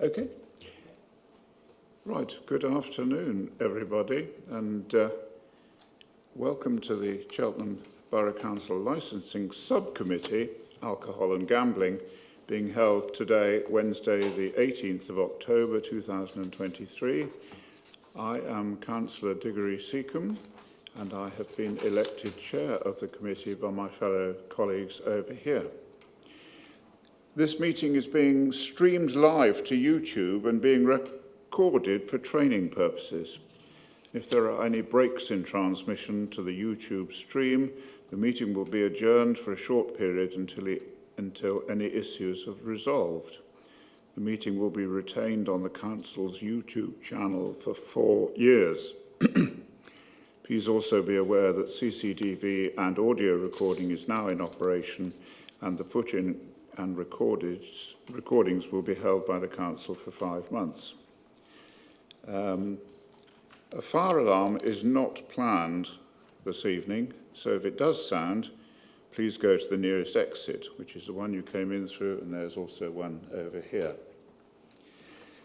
Okay. Right, good afternoon, everybody, and welcome to the Cheltenham Borough Council Licensing Subcommittee, Alcohol and Gambling, being held today, Wednesday, the 18th of October 2023. I am Councillor Diggory Seacombe, and I have been elected chair of the committee by my fellow colleagues over here. This meeting is being streamed live to YouTube and being recorded for training purposes. If there are any breaks in transmission to the YouTube stream, the meeting will be adjourned for a short period until any issues have resolved. The meeting will be retained on the Council's YouTube channel for 4 years. Please also be aware that CCTV and audio recording is now in operation, and the footage and recordings will be held by the Council for 5 months. A fire alarm is not planned this evening, so if it does sound, please go to the nearest exit, which is the one you came in through, and there's also one over here.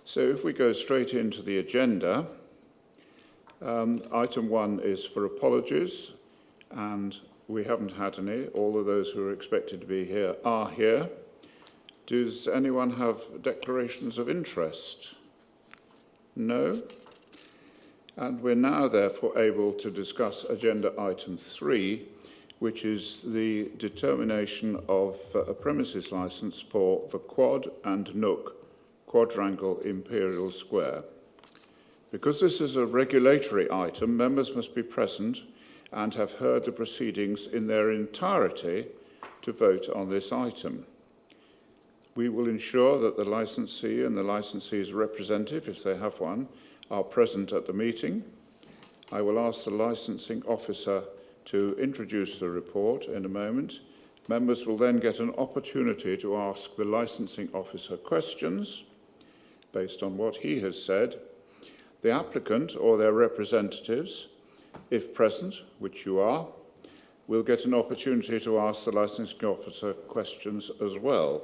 So if we go straight into the agenda, item 1 is for apologies, and we haven't had any. All of those who are expected to be here are here. Does anyone have declarations of interest? No? And we're now therefore able to discuss agenda item 3, which is the determination of a premises licence for the Quad and Nook Quadrangle Imperial Square. Because this is a regulatory item, members must be present and have heard the proceedings in their entirety to vote on this item. We will ensure that the licensee and the licensee's representative, if they have one, are present at the meeting. I will ask the licensing officer to introduce the report in a moment. Members will then get an opportunity to ask the licensing officer questions based on what he has said. The applicant or their representatives, if present, which you are, will get an opportunity to ask the licensing officer questions as well.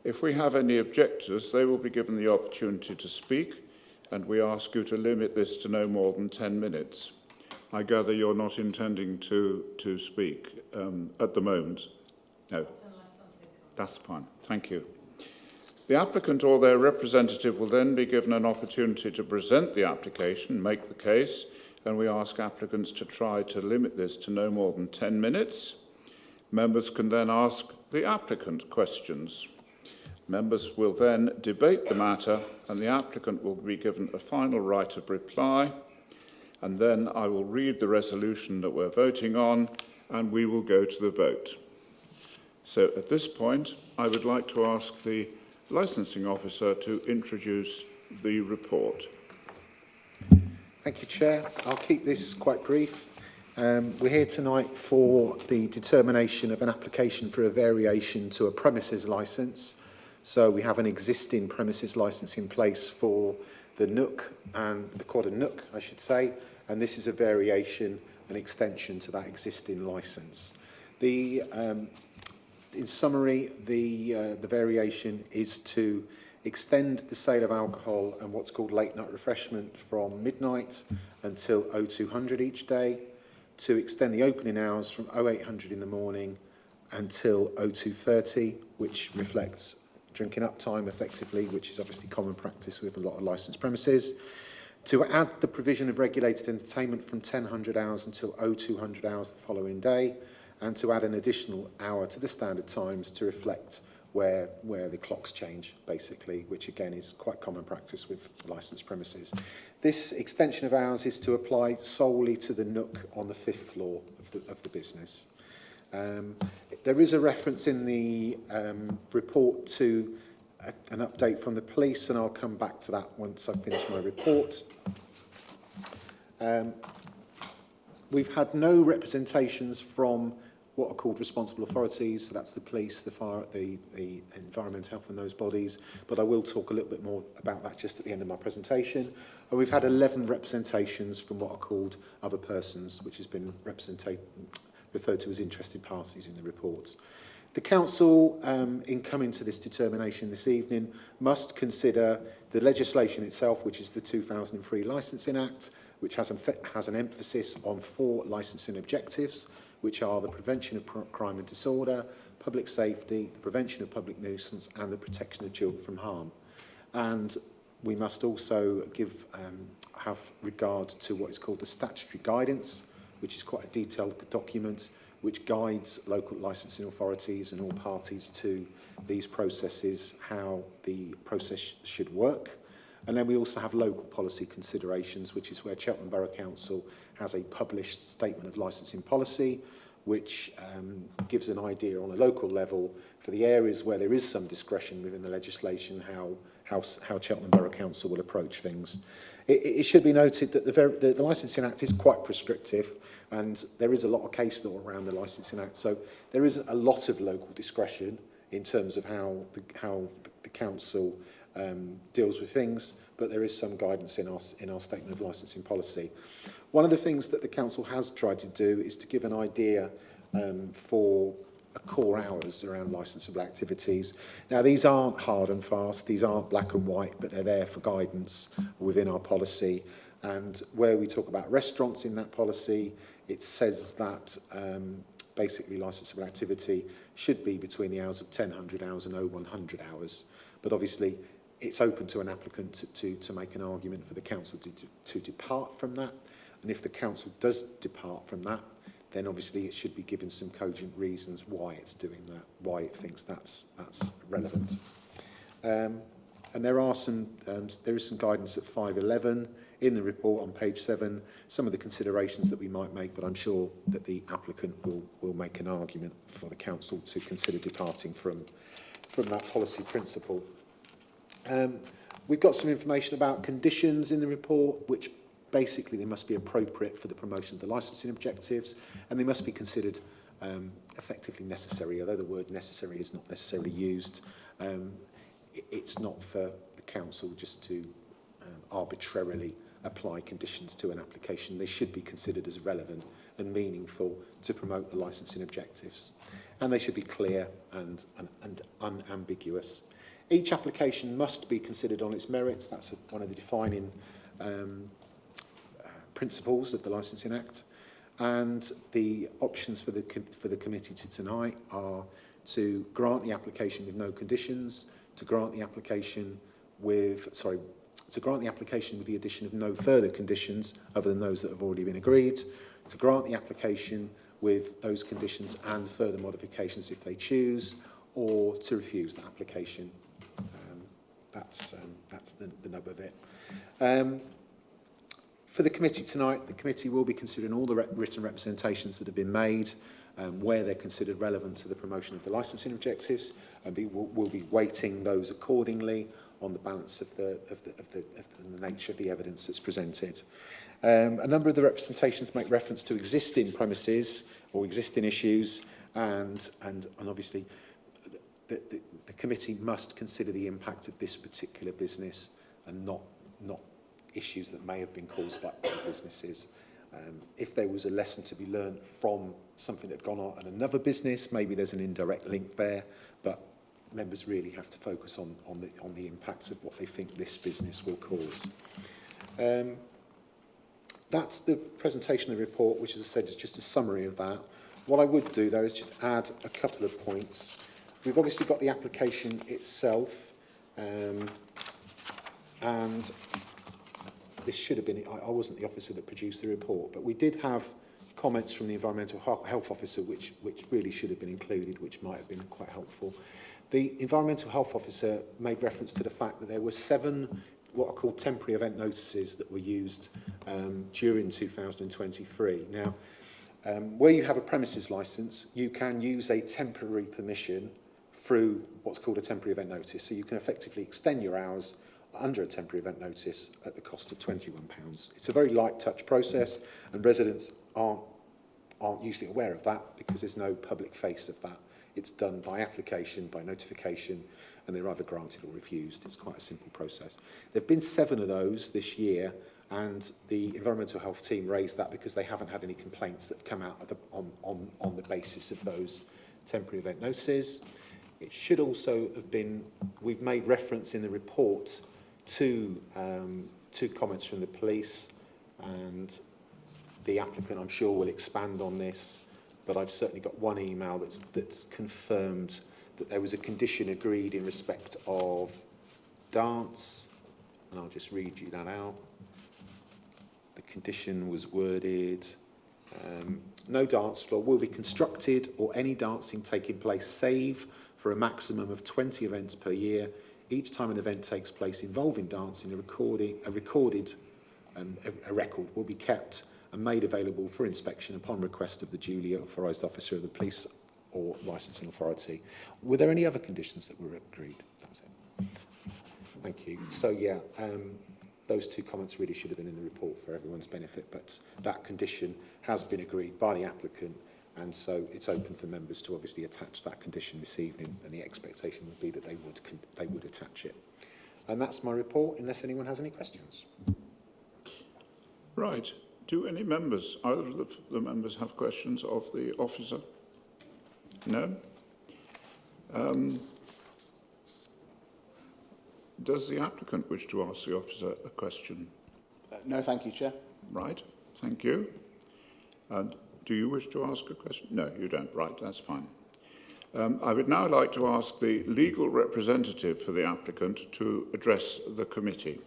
If we have any objectors, they will be given the opportunity to speak, and we ask you to limit this to no more than 10 minutes. I gather you're not intending to speak at the moment. No. That's fine. Thank you. The applicant or their representative will then be given an opportunity to present the application, make the case, and we ask applicants to try to limit this to no more than 10 minutes. Members can then ask the applicant questions. Members will then debate the matter, and the applicant will be given a final right of reply, and then I will read the resolution that we're voting on, and we will go to the vote. So at this point, I would like to ask the licensing officer to introduce the report. Thank you, Chair. I'll keep this quite brief. We're here tonight for the determination of an application for a variation to a premises licence. So we have an existing premises licence in place for the Nook and the Quad and Nook, I should say, and this is a variation, an extension to that existing licence. In summary, the variation is to extend the sale of alcohol and what's called late night refreshment from midnight until 0200 each day, to extend the opening hours from 0800 in the morning until 0230, which reflects drinking up time effectively, which is obviously common practice with a lot of licensed premises, to add the provision of regulated entertainment from 1000 hours until 0200 hours the following day, and to add an additional hour to the standard times to reflect where the clocks change, basically, which again is quite common practice with licensed premises. This extension of hours is to apply solely to the Nook on the 5th floor of the business. There is a reference in the report to an update from the police, and I'll come back to that once I've finished my report. We've had no representations from what are called responsible authorities, so that's the police, the fire, the environmental health and those bodies, but I will talk a little bit more about that just at the end of my presentation. And we've had 11 representations from what are called other persons, which has been referred to as interested parties in the reports. The council, in coming to this determination this evening, must consider the legislation itself, which is the 2003 Licensing Act, which has an emphasis on 4 licensing objectives, which are the prevention of crime and disorder, public safety, the prevention of public nuisance, and the protection of children from harm. And we must also have regard to what is called the statutory guidance, which is quite a detailed document which guides local licensing authorities and all parties to these processes, how the process should work. And then we also have local policy considerations, which is where Cheltenham Borough Council has a published statement of licensing policy, which gives an idea on a local level for the areas where there is some discretion within the legislation, how Cheltenham Borough Council will approach things. It should be noted that the Licensing Act is quite prescriptive, and there is a lot of case law around the Licensing Act, so there is a lot of local discretion in terms of how the council deals with things, but there is some guidance in our statement of licensing policy. One of the things that the council has tried to do is to give an idea for core hours around licensable activities. Now, these aren't hard and fast, these aren't black and white, but they're there for guidance within our policy. And where we talk about restaurants in that policy, it says that basically licensable activity should be between the hours of 1000 hours and 0100 hours. But obviously, it's open to an applicant to make an argument for the council to depart from that. And if the council does depart from that, then obviously it should be given some cogent reasons why it's doing that, why it thinks that's relevant. And there is some guidance at 511 in the report on page 7, some of the considerations that we might make, but I'm sure that the applicant will make an argument for the council to consider departing from that policy principle. We've got some information about conditions in the report, which basically they must be appropriate for the promotion of the licensing objectives, and they must be considered effectively necessary, although the word necessary is not necessarily used. It's not for the council just to arbitrarily apply conditions to an application. They should be considered as relevant and meaningful to promote the licensing objectives. And they should be clear and unambiguous. Each application must be considered on its merits. That's one of the defining principles of the Licensing Act. And the options for the committee to tonight are to grant the application with no conditions, to grant the application with the addition of no further conditions other than those that have already been agreed, to grant the application with those conditions and further modifications if they choose, or to refuse the application. That's the nub of it. For the committee tonight, the committee will be considering all the written representations that have been made, where they're considered relevant to the promotion of the licensing objectives, and we'll be weighting those accordingly on the balance of the nature of the evidence that's presented. A number of the representations make reference to existing premises or existing issues, and obviously the committee must consider the impact of this particular business and not issues that may have been caused by other businesses. If there was a lesson to be learned from something that had gone on in another business, maybe there's an indirect link there, but members really have to focus on the impacts of what they think this business will cause. That's the presentation of the report, which, as I said, is just a summary of that. What I would do, though, is just add a couple of points. We've obviously got the application itself, and this should have been, I wasn't the officer that produced the report, but we did have comments from the Environmental Health Officer, which really should have been included, which might have been quite helpful. The Environmental Health Officer made reference to the fact that there were 7 what are called temporary event notices that were used during 2023. Now, where you have a premises licence, you can use a temporary permission through what's called a temporary event notice. So you can effectively extend your hours under a temporary event notice at the cost of £21. It's a very light touch process, and residents aren't usually aware of that because there's no public face of that. It's done by application, by notification, and they're either granted or refused. It's quite a simple process. There have been 7 of those this year, and the environmental health team raised that because they haven't had any complaints that have come out of on the basis of those temporary event notices. It should also have been, we've made reference in the report to comments from the police, and the applicant, I'm sure, will expand on this, but I've certainly got one email that's confirmed that there was a condition agreed in respect of dance, and I'll just read you that out. The condition was worded, no dance floor will be constructed or any dancing taking place save for a maximum of 20 events per year. Each time an event takes place involving dancing, a record will be kept and made available for inspection upon request of the duly authorised officer of the police or licensing authority. Were there any other conditions that were agreed? That was it. Thank you. So yeah, those two comments really should have been in the report for everyone's benefit, but that condition has been agreed by the applicant, and so it's open for members to obviously attach that condition this evening, and the expectation would be that they would attach it. And that's my report, unless anyone has any questions. Right. Do any members, either of the members, have questions of the officer? No? Does the applicant wish to ask the officer a question? No, thank you, Chair. Right, thank you. And do you wish to ask a question? No, you don't. Right, that's fine. I would now like to ask the legal representative for the applicant to address the committee.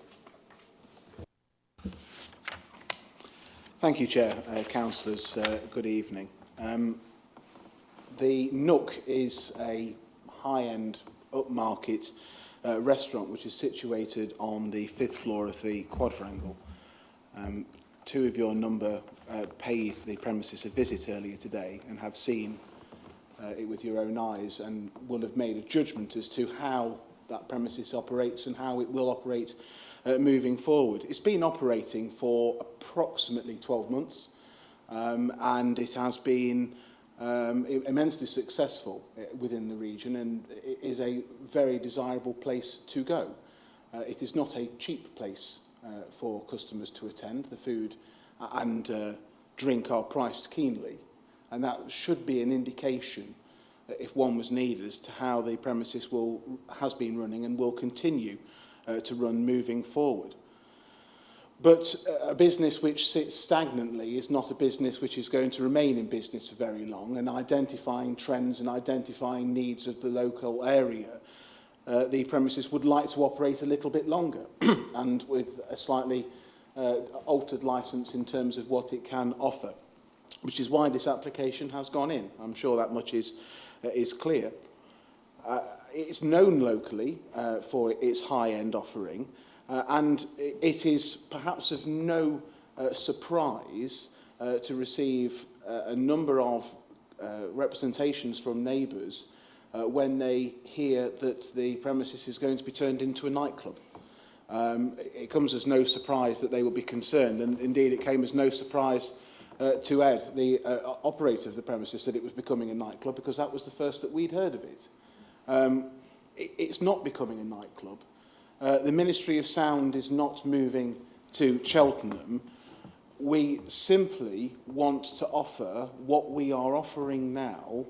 Thank you, Chair. Councillors, good evening. The Nook is a high-end, upmarket restaurant which is situated on the 5th floor of the quadrangle. Two of your number paid the premises a visit earlier today and have seen it with your own eyes and will have made a judgment as to how that premises operates and how it will operate moving forward. It's been operating for approximately 12 months and it has been immensely successful within the region and it is a very desirable place to go. It is not a cheap place for customers to attend. The food and drink are priced keenly, and that should be an indication, if one was needed, as to how the premises has been running and will continue to run moving forward. But a business which sits stagnantly is not a business which is going to remain in business for very long, and identifying trends and identifying needs of the local area, the premises would like to operate a little bit longer and with a slightly altered licence in terms of what it can offer, which is why this application has gone in. I'm sure that much is clear. It's known locally for its high-end offering, and it is perhaps of no surprise to receive a number of representations from neighbours when they hear that the premises is going to be turned into a nightclub. It comes as no surprise that they will be concerned, and indeed it came as no surprise to Ed, the operator of the premises, that it was becoming a nightclub, because that was the first that we'd heard of it. It's not becoming a nightclub. The Ministry of Sound is not moving to Cheltenham. We simply want to offer what we are offering now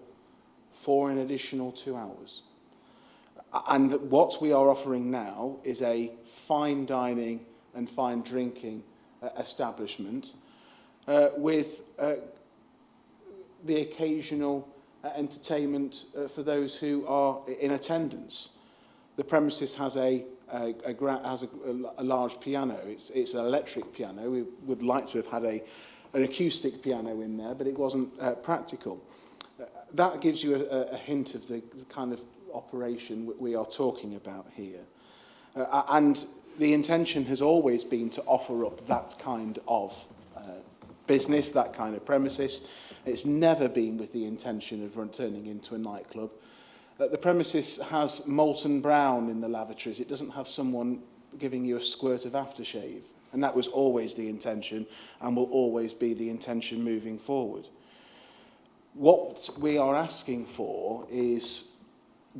for an additional 2 hours. And what we are offering now is a fine dining and fine drinking establishment with the occasional entertainment for those who are in attendance. The premises has a large piano. It's an electric piano. We would like to have had an acoustic piano in there, but it wasn't practical. That gives you a hint of the kind of operation we are talking about here. And the intention has always been to offer up that kind of business, that kind of premises. It's never been with the intention of turning into a nightclub. The premises has Molton Brown in the lavatories. It doesn't have someone giving you a squirt of aftershave. And that was always the intention and will always be the intention moving forward. What we are asking for is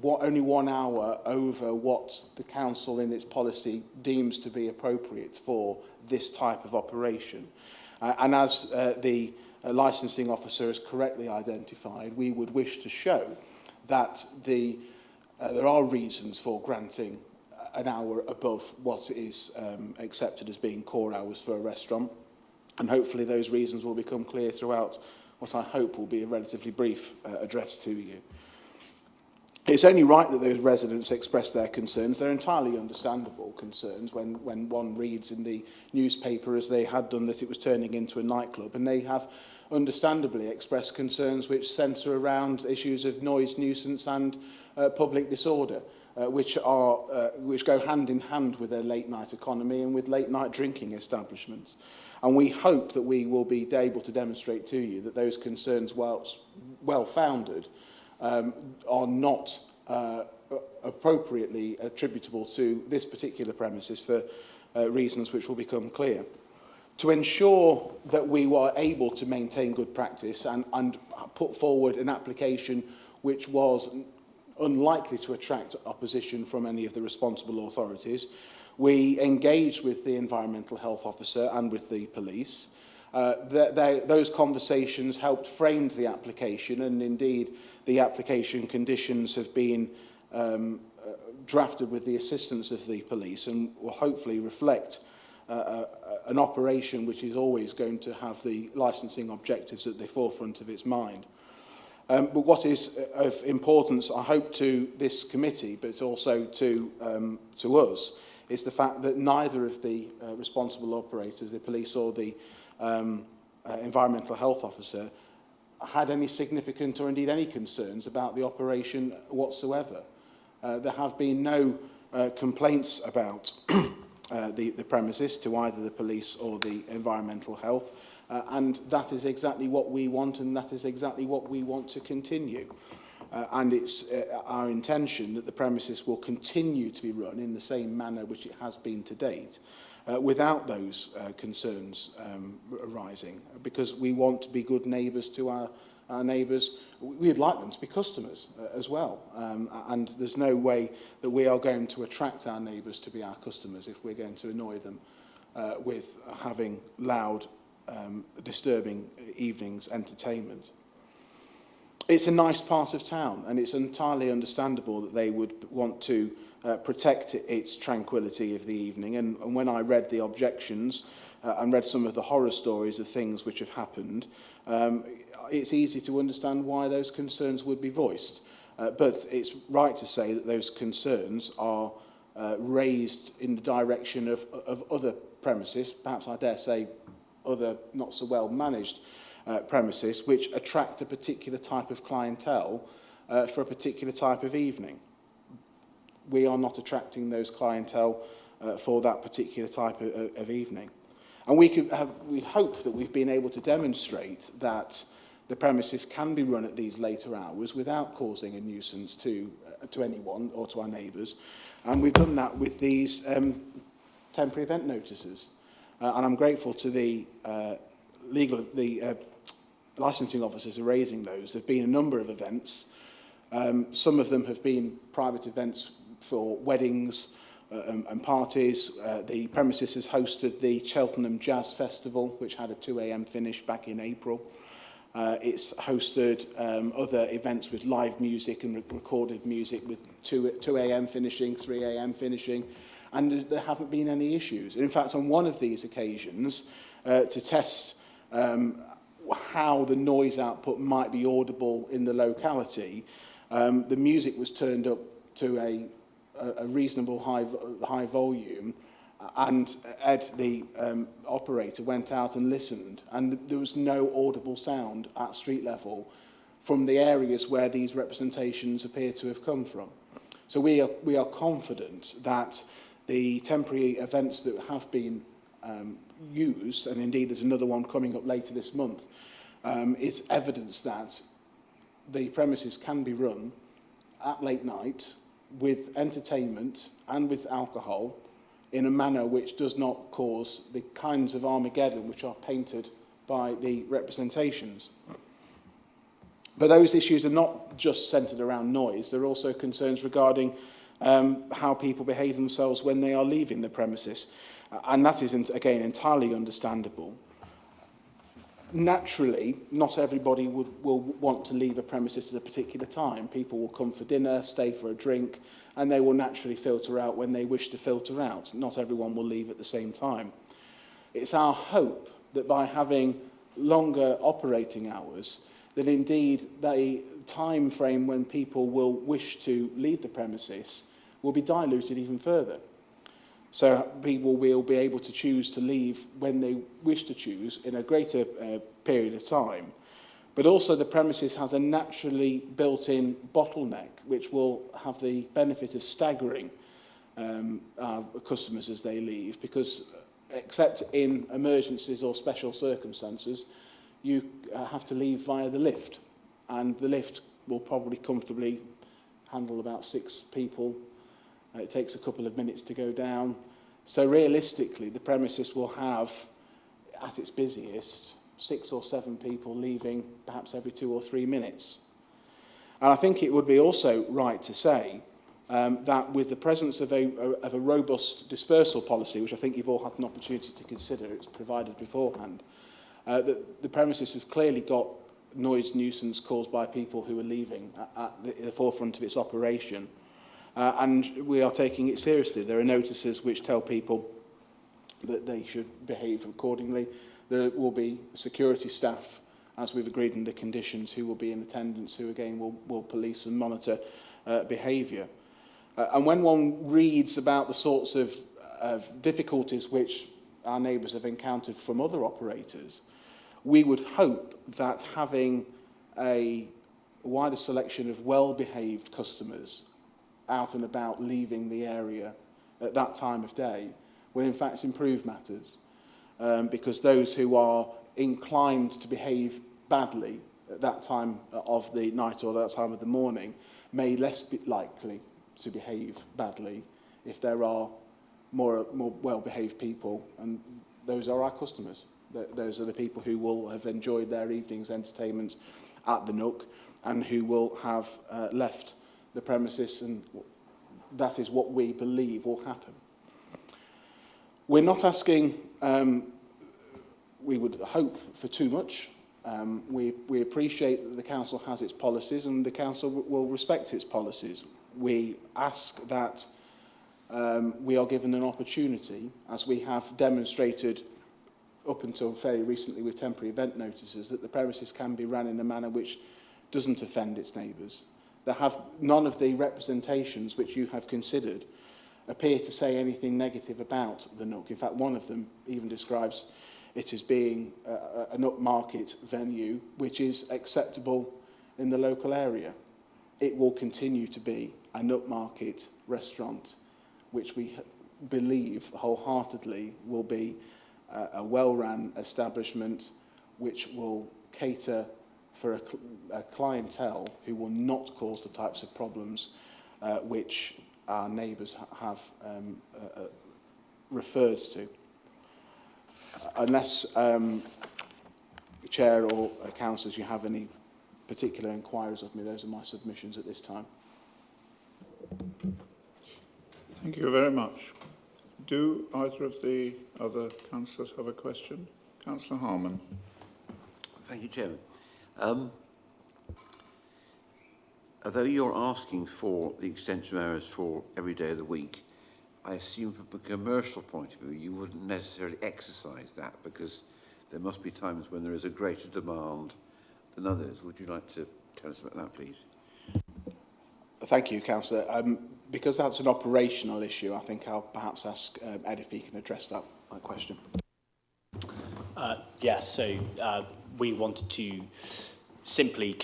only 1 hour over what the council in its policy deems to be appropriate for this type of operation. And as the licensing officer has correctly identified, we would wish to show that there are reasons for granting an hour above what is accepted as being core hours for a restaurant. And hopefully those reasons will become clear throughout what I hope will be a relatively brief address to you. It's only right that those residents express their concerns. They're entirely understandable concerns when one reads in the newspaper, as they had done, that it was turning into a nightclub. And they have understandably expressed concerns which centre around issues of noise, nuisance and public disorder, which go hand in hand with their late-night economy and with late-night drinking establishments. And we hope that we will be able to demonstrate to you that those concerns, whilst well-founded, are not appropriately attributable to this particular premises for reasons which will become clear. To ensure that we were able to maintain good practice and put forward an application which was unlikely to attract opposition from any of the responsible authorities, we engaged with the environmental health officer and with the police. Those conversations helped frame the application, and indeed the application conditions have been drafted with the assistance of the police and will hopefully reflect an operation which is always going to have the licensing objectives at the forefront of its mind. But what is of importance, I hope, to this committee, but also to us, is the fact that neither of the responsible operators, the police or the environmental health officer, had any significant or indeed any concerns about the operation whatsoever. There have been no complaints about the premises to either the police or the environmental health, and that is exactly what we want, and that is exactly what we want to continue. And it's our intention that the premises will continue to be run in the same manner which it has been to date, without those concerns arising, because we want to be good neighbours to our neighbours. We'd like them to be customers as well, and there's no way that we are going to attract our neighbours to be our customers if we're going to annoy them with having loud, disturbing evenings entertainment. It's a nice part of town, and it's entirely understandable that they would want to protect its tranquility of the evening. And when I read the objections and read some of the horror stories of things which have happened, it's easy to understand why those concerns would be voiced. But it's right to say that those concerns are raised in the direction of other premises, perhaps I dare say other not so well managed premises, which attract a particular type of clientele for a particular type of evening. We are not attracting those clientele for that particular type of evening. And we hope that we've been able to demonstrate that the premises can be run at these later hours without causing a nuisance to anyone or to our neighbours. And we've done that with these temporary event notices. And I'm grateful to the licensing officers for raising those. There have been a number of events. Some of them have been private events for weddings and parties. The premises has hosted the Cheltenham Jazz Festival, which had a 2 a.m. finish back in April. It's hosted other events with live music and recorded music with 2 a.m. finishing, 3 a.m. finishing, and there haven't been any issues. In fact, on one of these occasions, to test how the noise output might be audible in the locality, the music was turned up to a reasonable high volume, and Ed, the operator, went out and listened, and there was no audible sound at street level from the areas where these representations appear to have come from. So we are confident that the temporary events that have been used, and indeed there's another one coming up later this month, is evidence that the premises can be run at late night with entertainment and with alcohol in a manner which does not cause the kinds of Armageddon which are painted by the representations. But those issues are not just centred around noise. There are also concerns regarding how people behave themselves when they are leaving the premises. And that is, again, entirely understandable. naturally, not everybody will want to leave a premises at a particular time. People will come for dinner, stay for a drink, and they will naturally filter out when they wish to filter out. Not everyone will leave at the same time. It's our hope that by having longer operating hours, that indeed the time frame when people will wish to leave the premises will be diluted even further. So people will be able to choose to leave when they wish to choose in a greater period of time. But also the premises has a naturally built-in bottleneck, which will have the benefit of staggering our customers as they leave, because except in emergencies or special circumstances, you have to leave via the lift. And the lift will probably comfortably handle about 6 people. It takes a couple of minutes to go down. So realistically, the premises will have, at its busiest, 6 or 7 people leaving perhaps every 2 or 3 minutes. And I think it would be also right to say that with the presence of a robust dispersal policy, which I think you've all had an opportunity to consider, it's provided beforehand, that the premises has clearly got noise nuisance caused by people who are leaving at the forefront of its operation. And we are taking it seriously. There are notices which tell people that they should behave accordingly. There will be security staff, as we've agreed in the conditions, who will be in attendance, who again will police and monitor behaviour. And when one reads about the sorts of difficulties which our neighbours have encountered from other operators, we would hope that having a wider selection of well-behaved customers out and about leaving the area at that time of day will in fact improve matters, because those who are inclined to behave badly at that time of the night or that time of the morning may less be likely to behave badly if there are more well-behaved people, and those are our customers. Those are the people who will have enjoyed their evening's entertainment at the Nook and who will have left the premises, and that is what we believe will happen. We're not asking, we would hope, for too much. We appreciate that the council has its policies and the council will respect its policies. We ask that we are given an opportunity, as we have demonstrated up until fairly recently with temporary event notices, that the premises can be run in a manner which doesn't offend its neighbours. There have none of the representations which you have considered appear to say anything negative about the Nook. In fact, one of them even describes it as being an upmarket venue which is acceptable in the local area. It will continue to be an upmarket restaurant which we believe wholeheartedly will be a well-run establishment which will cater for a clientele who will not cause the types of problems which our neighbours have referred to. Unless, Chair or Councillors, you have any particular inquiries of me, those are my submissions at this time. Thank you very much. Do either of the other councillors have a question? Councillor Harman. Thank you, Chairman. Although you're asking for the extension of hours for every day of the week, I assume from a commercial point of view you wouldn't necessarily exercise that, because there must be times when there is a greater demand than others. Would you like to tell us about that, please? Thank you, Councillor. Because that's an operational issue, I think I'll perhaps ask Ed if he can address that question. Yes, so we wanted to simply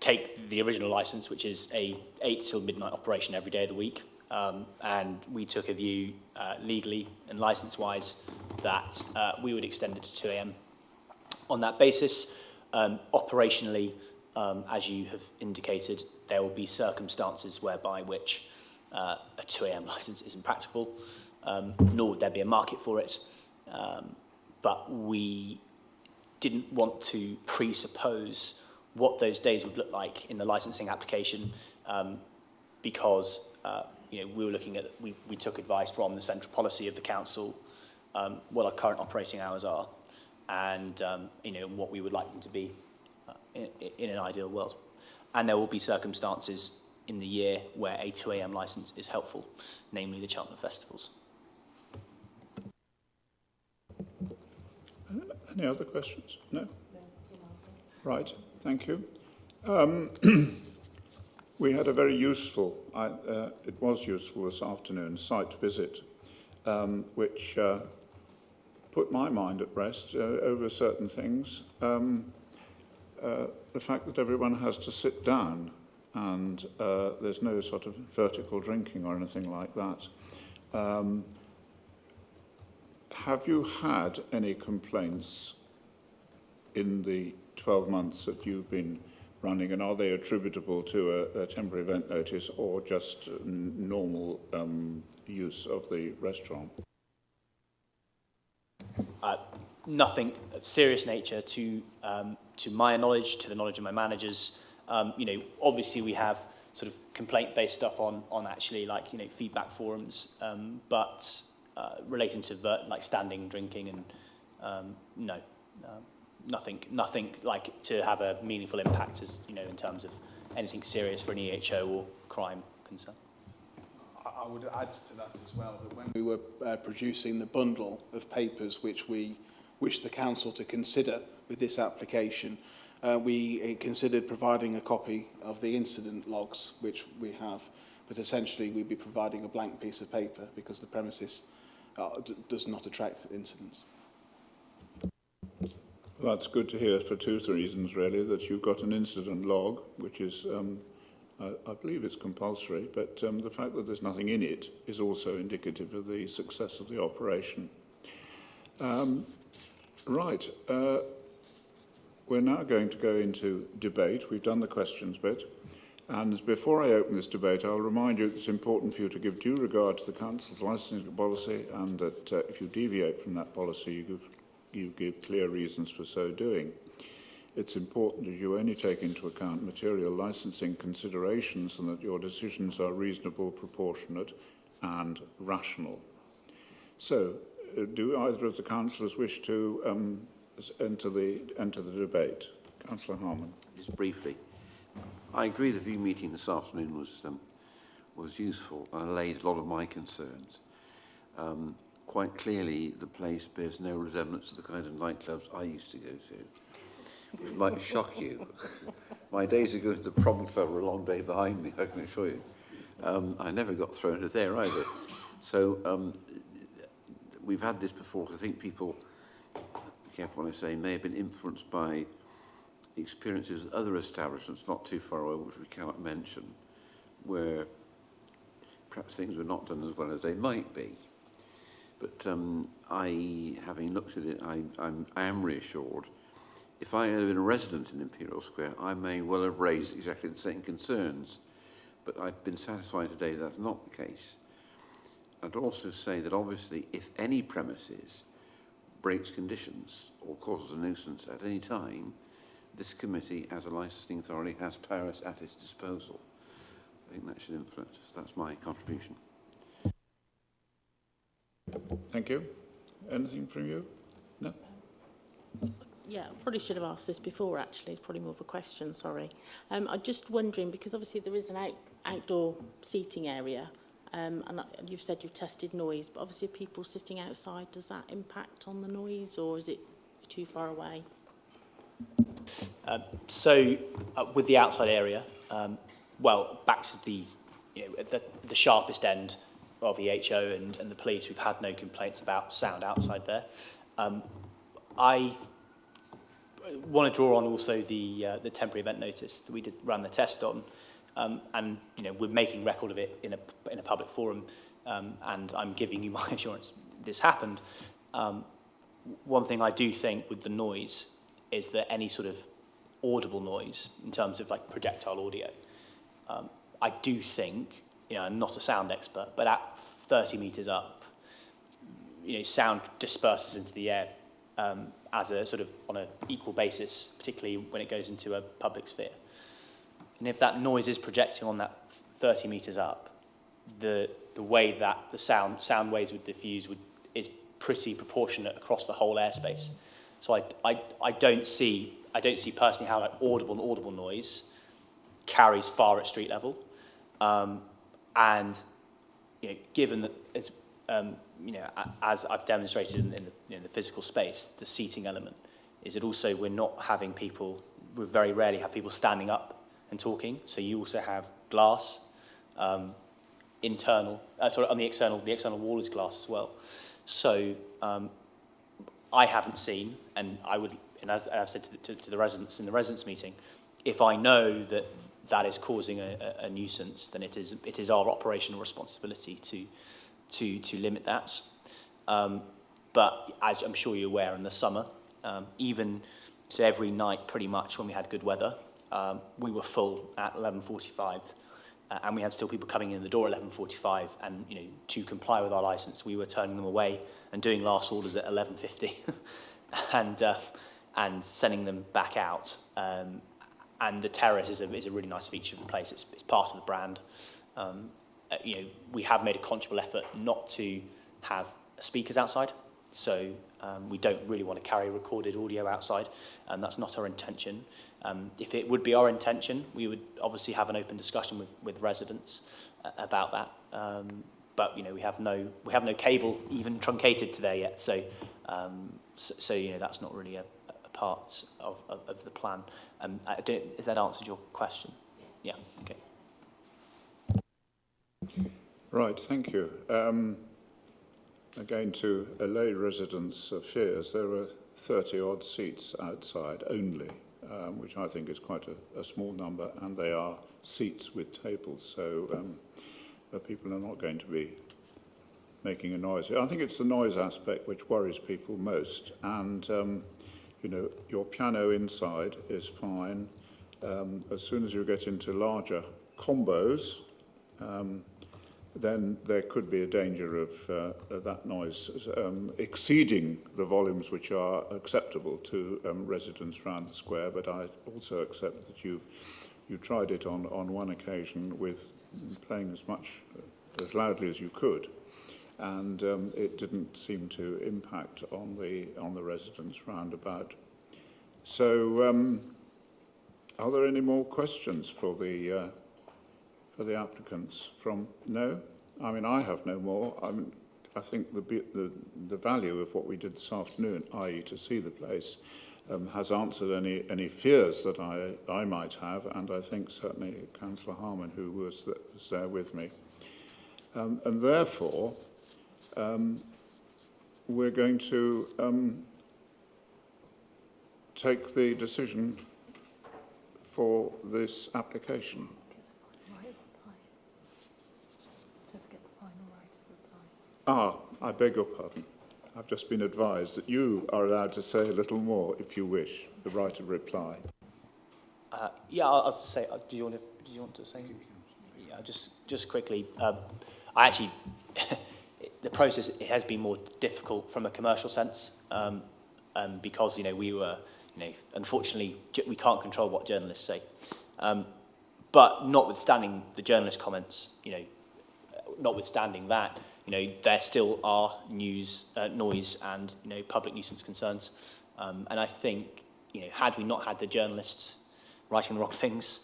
take the original licence, which is a 8 till midnight operation every day of the week, and we took a view legally and licence-wise that we would extend it to 2 a.m. On that basis, operationally, as you have indicated, there will be circumstances whereby which a 2 a.m. licence isn't practicable, nor would there be a market for it. But we didn't want to presuppose what those days would look like in the licensing application, because we were looking at, we took advice from the central policy of the council, what our current operating hours are, and you know, what we would like them to be in an ideal world. And there will be circumstances in the year where a 2 a.m. licence is helpful, namely the Cheltenham festivals. Any other questions? No? Right, thank you. We had a very useful, it was useful this afternoon, site visit, which put my mind at rest over certain things. The fact that everyone has to sit down and there's no sort of vertical drinking or anything like that. Have you had any complaints in the 12 months that you've been running, and are they attributable to a temporary event notice or just normal use of the restaurant? Nothing of serious nature to my knowledge, to the knowledge of my managers. You know, obviously we have sort of complaint-based stuff on actually, like, you know, feedback forums, but relating to like standing drinking and no, nothing like to have a meaningful impact, as you know, in terms of anything serious for an EHO or crime concern. I would add to that as well that when we were producing the bundle of papers which we wished the council to consider with this application, we considered providing a copy of the incident logs, which we have, but essentially we'd be providing a blank piece of paper because the premises does not attract incidents. Well, that's good to hear for two reasons, really, that you've got an incident log, which is, I believe it's compulsory, but the fact that there's nothing in it is also indicative of the success of the operation. Right. We're now going to go into debate. We've done the questions bit. And before I open this debate, I'll remind you it's important for you to give due regard to the Council's licensing policy, and that if you deviate from that policy, you give clear reasons for so doing. It's important that you only take into account material licensing considerations and that your decisions are reasonable, proportionate and rational. So, do either of the councillors wish to enter the debate? Councillor Harman. Just briefly, I agree the view meeting this afternoon was useful and allayed a lot of my concerns. Quite clearly, the place bears no resemblance to the kind of nightclubs I used to go to, which might shock you. My days of going to the Prom Club are a long day behind me, I can assure you. I never got thrown into there either. So we've had this before. I think people, be careful what I say, may have been influenced by experiences of other establishments not too far away, which we cannot mention, where perhaps things were not done as well as they might be. But having looked at it, I am reassured. If I had been a resident in Imperial Square, I may well have raised exactly the same concerns. But I've been satisfied today that's not the case. I'd also say that obviously if any premises breaks conditions or causes a nuisance at any time, this committee, as a licensing authority, has powers at its disposal. I think that should influence. That's my contribution. Thank you. Anything from you? No? Yeah, I probably should have asked this before, actually. It's probably more of a question, sorry. I'm just wondering, because obviously there is an outdoor seating area, and you've said you've tested noise, but obviously people sitting outside, does that impact on the noise, or is it too far away? With the outside area, well, back to the, the sharpest end of EHO and the police, we've had no complaints about sound outside there. I want to draw on also the temporary event notice that we did run the test on, and we're making record of it in a public forum, and I'm giving you my assurance this happened. One thing I do think with the noise is that any sort of audible noise in terms of like projectile audio, I do think, I'm not a sound expert, but at 30 metres up, sound disperses into the air as a sort of on an equal basis, particularly when it goes into a public sphere. And if that noise is projecting on that 30 metres up, the way that the sound waves would diffuse is pretty proportionate across the whole airspace. So I don't see personally how like audible noise carries far at street level, and given that it's as I've demonstrated in the physical space, the seating element is that also we very rarely have people standing up and talking. So you also have glass, on the external wall is glass as well. So I haven't seen, and as I've said to the residents in the residents meeting, if I know that is causing a nuisance, then it is our operational responsibility to limit that. But as I'm sure you're aware, in the summer, so every night pretty much when we had good weather, we were full at 11:45, and we had still people coming in the door at 11:45, and to comply with our license, we were turning them away and doing last orders at 11:50, and sending them back out. And the terrace is a really nice feature of the place. It's part of the brand. We have made a conscious effort not to have speakers outside, so we don't really want to carry recorded audio outside, and that's not our intention. If it would be our intention, we would obviously have an open discussion with residents about that. But we have no cable even truncated today yet, so that's not really a part of the plan. Has that answered your question? Yeah. Okay. Right, thank you. Again, to allay residents' fears, there are 30-odd seats outside only, which I think is quite a small number, and they are seats with tables, so people are not going to be making a noise. I think it's the noise aspect which worries people most, and your piano inside is fine. As soon as you get into larger combos, then there could be a danger of that noise exceeding the volumes which are acceptable to residents around the square. But I also accept that you tried it on one occasion with playing as loudly as you could, and it didn't seem to impact on the residents round about. So, are there any more questions for the applicants? No? I mean, I have no more. I think the value of what we did this afternoon, i.e. to see the place, has answered any fears that I might have, and I think certainly Councillor Harman, who was there with me. And therefore, we're going to take the decision for this application. I beg your pardon. I've just been advised that you are allowed to say a little more if you wish, the right of reply. Yeah, I was to say, do you want to say? Yeah, just quickly. I actually, the process it has been more difficult from a commercial sense, because we were, unfortunately we can't control what journalists say. But notwithstanding the journalist comments, notwithstanding that, there still are noise and public nuisance concerns, and I think had we not had the journalists writing the wrong things,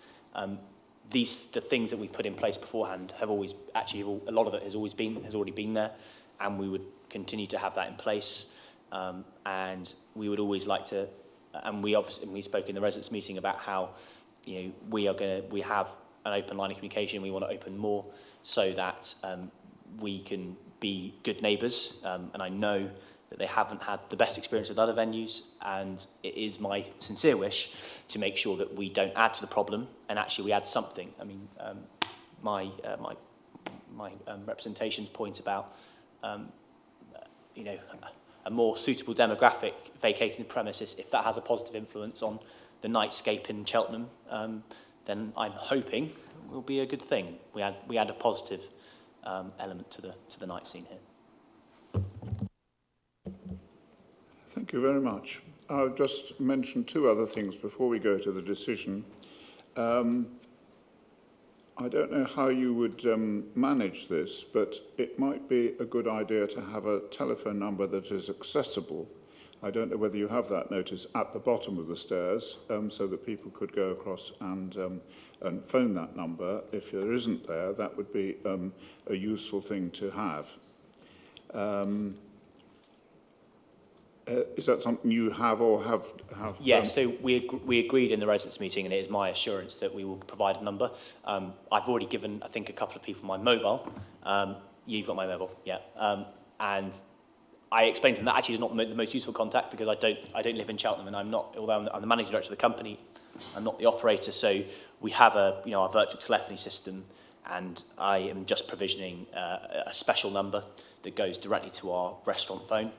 the things that we've put in place beforehand have always actually a lot of it has already been there, and we would continue to have that in place, and we would always like to, and we spoke in the residents meeting about how we have an open line of communication. We want to open more so that we can be good neighbours, and I know that they haven't had the best experience with other venues, and it is my sincere wish to make sure that we don't add to the problem, and actually we add something. I mean, my representation's point about a more suitable demographic vacating the premises, if that has a positive influence on the nightscape in Cheltenham, then I'm hoping it will be a good thing. We add a positive element to the night scene here. Thank you very much. I'll just mention two other things before we go to the decision. I don't know how you would manage this, but it might be a good idea to have a telephone number that is accessible I don't know whether you have that notice at the bottom of the stairs, so that people could go across and phone that number. If there isn't there, that would be a useful thing to have. Is that something you have or have? Yes, so we agreed in the residents' meeting, and it is my assurance that we will provide a number. I've already given, I think, a couple of people my mobile. You've got my mobile, yeah. And I explained to them that actually is not the most useful contact, because I don't live in Cheltenham, and I'm not, although I'm the managing director of the company, I'm not the operator. So we have our virtual telephony system, and I am just provisioning a special number that goes directly to our restaurant phone.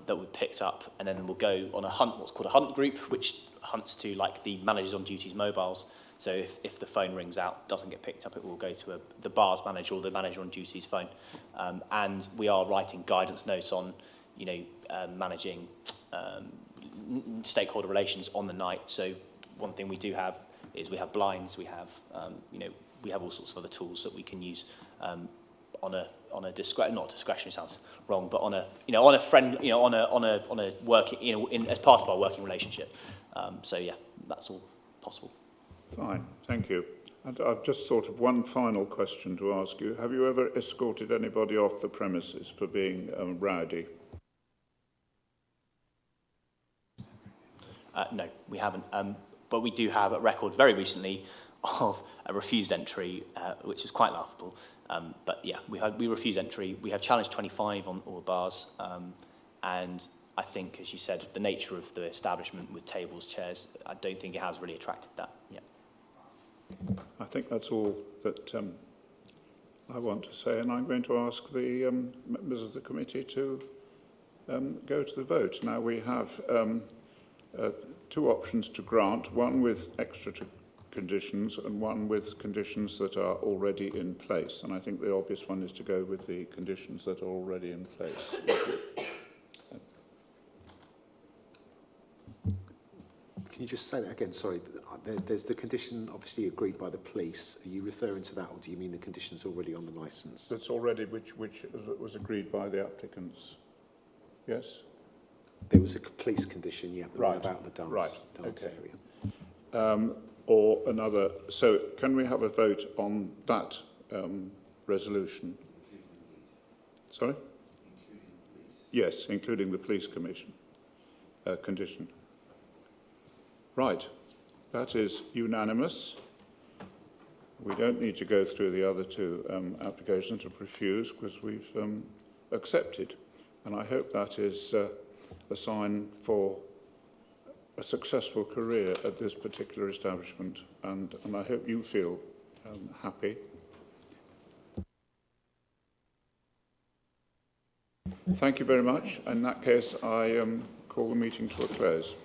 That we picked up, and then we'll go on a hunt, what's called a hunt group, which hunts to like the managers on duty's mobiles. So if the phone rings out, doesn't get picked up, it will go to the bar's manager or the manager on duty's phone. And we are writing guidance notes on, managing stakeholder relations on the night. So one thing we do have is we have blinds, we have, we have all sorts of other tools that we can use on a not discretionary sounds wrong, but on a friend, on a working, as part of our working relationship. So yeah, that's all possible. Fine, thank you. And I've just thought of one final question to ask you. Have you ever escorted anybody off the premises for being rowdy? No, we haven't. But we do have a record very recently of a refused entry, which is quite laughable. But yeah, we refuse entry. We have challenge 25 on all the bars. And I think, as you said, the nature of the establishment with tables, chairs, I don't think it has really attracted that yet. I think that's all that I want to say, and I'm going to ask the members of the committee to go to the vote. Now, we have two options to grant, one with extra conditions and one with conditions that are already in place. And I think the obvious one is to go with the conditions that are already in place. Can you just say that again? Sorry, there's the condition obviously agreed by the police. Are you referring to that, or do you mean the conditions already on the licence? That's already, which was agreed by the applicants. Yes? There was a police condition, yeah, the one Right. about the dance, Right. dance Okay. area. Or another, so can we have a vote on that resolution? Sorry? Yes, including the police commission condition. Right, that is unanimous. We don't need to go through the other two applications of refuse because we've accepted. And I hope that is a sign for a successful career at this particular establishment. And I hope you feel happy. Thank you very much. In that case, I call the meeting to a close.